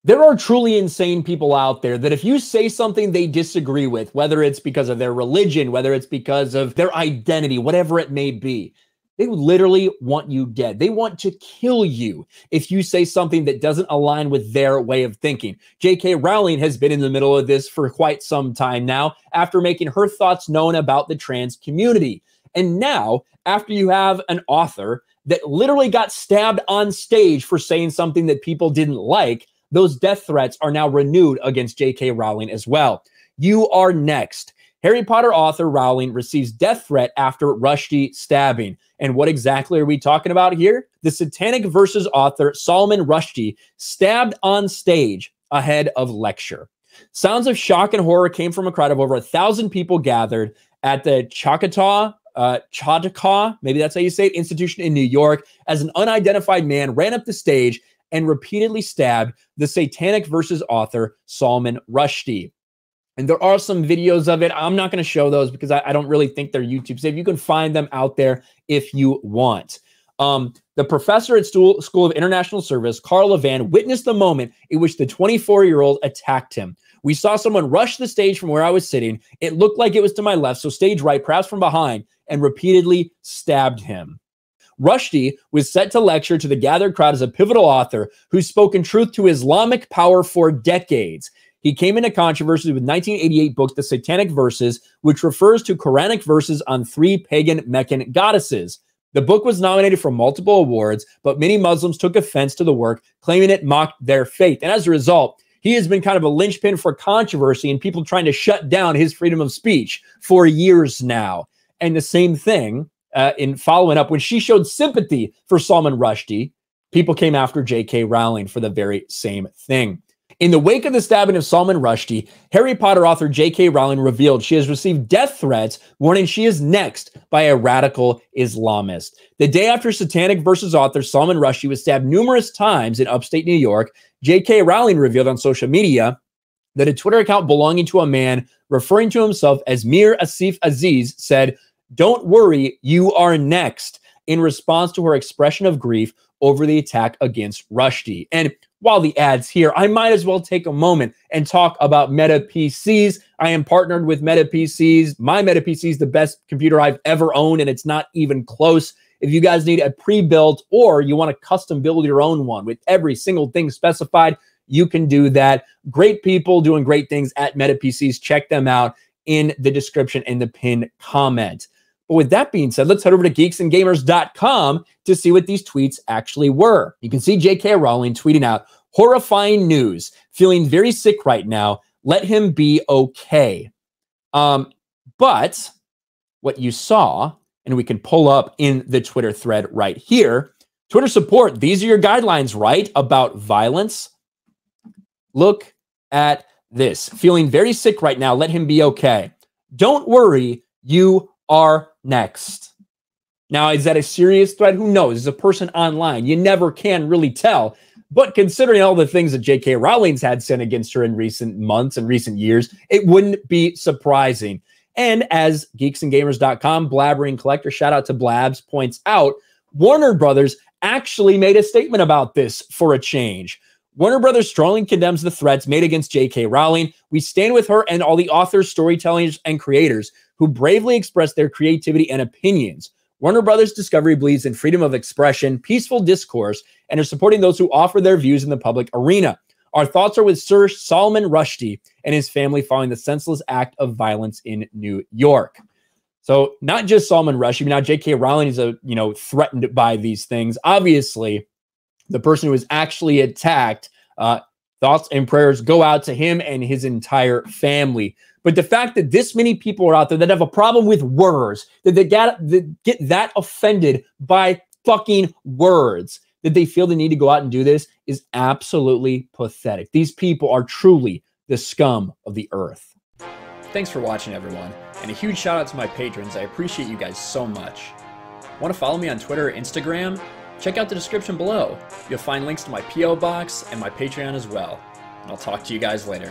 There are truly insane people out there that if you say something they disagree with, whether it's because of their religion, whether it's because of their identity, whatever it may be, they literally want you dead. They want to kill you if you say something that doesn't align with their way of thinking. J.K. Rowling has been in the middle of this for quite some time now after making her thoughts known about the trans community. And now, after you have an author that literally got stabbed on stage for saying something that people didn't like, those death threats are now renewed against J.K. Rowling as well. You are next. Harry Potter author Rowling receives death threat after Rushdie stabbing. And what exactly are we talking about here? The Satanic Verses author Salman Rushdie stabbed on stage ahead of lecture. Sounds of shock and horror came from a crowd of over 1,000 people gathered at the Chautauqua, maybe that's how you say it, institution in New York, as an unidentified man ran up the stage and repeatedly stabbed the Satanic Verses author Salman Rushdie. And there are some videos of it. I'm not going to show those because I don't really think they're YouTube safe. You can find them out there if you want. The professor at School of International Service, Carl Levan, witnessed the moment in which the 24-year-old attacked him. We saw someone rush the stage from where I was sitting. It looked like it was to my left, so stage right, perhaps from behind, and repeatedly stabbed him. Rushdie was set to lecture to the gathered crowd as a pivotal author who's spoken truth to Islamic power for decades. He came into controversy with 1988 book, The Satanic Verses, which refers to Quranic verses on 3 pagan Meccan goddesses. The book was nominated for multiple awards, but many Muslims took offense to the work, claiming it mocked their faith. And as a result, he has been kind of a linchpin for controversy and people trying to shut down his freedom of speech for years now. And the same thing in following up, when she showed sympathy for Salman Rushdie, people came after J.K. Rowling for the very same thing. In the wake of the stabbing of Salman Rushdie, Harry Potter author J.K. Rowling revealed she has received death threats, warning she is next by a radical Islamist. The day after Satanic Verses author Salman Rushdie was stabbed numerous times in upstate New York, J.K. Rowling revealed on social media that a Twitter account belonging to a man referring to himself as Mir Asif Aziz said, "Don't worry, you are next," in response to her expression of grief over the attack against Rushdie. And while the ad's here, I might as well take a moment and talk about Meta PCs. I am partnered with Meta PCs. My Meta PC is the best computer I've ever owned, and it's not even close. If you guys need a pre-built or you want to custom build your own one with every single thing specified, you can do that. Great people doing great things at Meta PCs. Check them out in the description and the pinned comment. But with that being said, let's head over to geeksandgamers.com to see what these tweets actually were. You can see J.K. Rowling tweeting out, "Horrifying news. Feeling very sick right now. Let him be okay." But what you saw, and we can pull up in the Twitter thread right here, Twitter support, these are your guidelines, right? About violence. Look at this. Feeling very sick right now. Let him be okay. Don't worry, you are next. Now, is that a serious threat? Who knows? As a person online, you never can really tell. But considering all the things that J.K. Rowling's had sent against her in recent months and recent years, it wouldn't be surprising. And as geeksandgamers.com, Blabbering Collector, shout out to Blabs, points out, Warner Brothers actually made a statement about this for a change. Warner Brothers strongly condemns the threats made against J.K. Rowling. We stand with her and all the authors, storytellers, and creators who bravely express their creativity and opinions. Warner Brothers Discovery believes in freedom of expression, peaceful discourse, and are supporting those who offer their views in the public arena. Our thoughts are with Sir Salman Rushdie and his family following the senseless act of violence in New York. So not just Salman Rushdie, now J.K. Rowling is threatened by these things. Obviously, the person who was actually attacked, thoughts and prayers go out to him and his entire family. But the fact that this many people are out there that have a problem with words, that they get that offended by fucking words, that they feel the need to go out and do this is absolutely pathetic. These people are truly the scum of the earth. Thanks for watching, everyone. And a huge shout out to my patrons. I appreciate you guys so much. Want to follow me on Twitter or Instagram? Check out the description below. You'll find links to my P.O. box and my Patreon as well. And I'll talk to you guys later.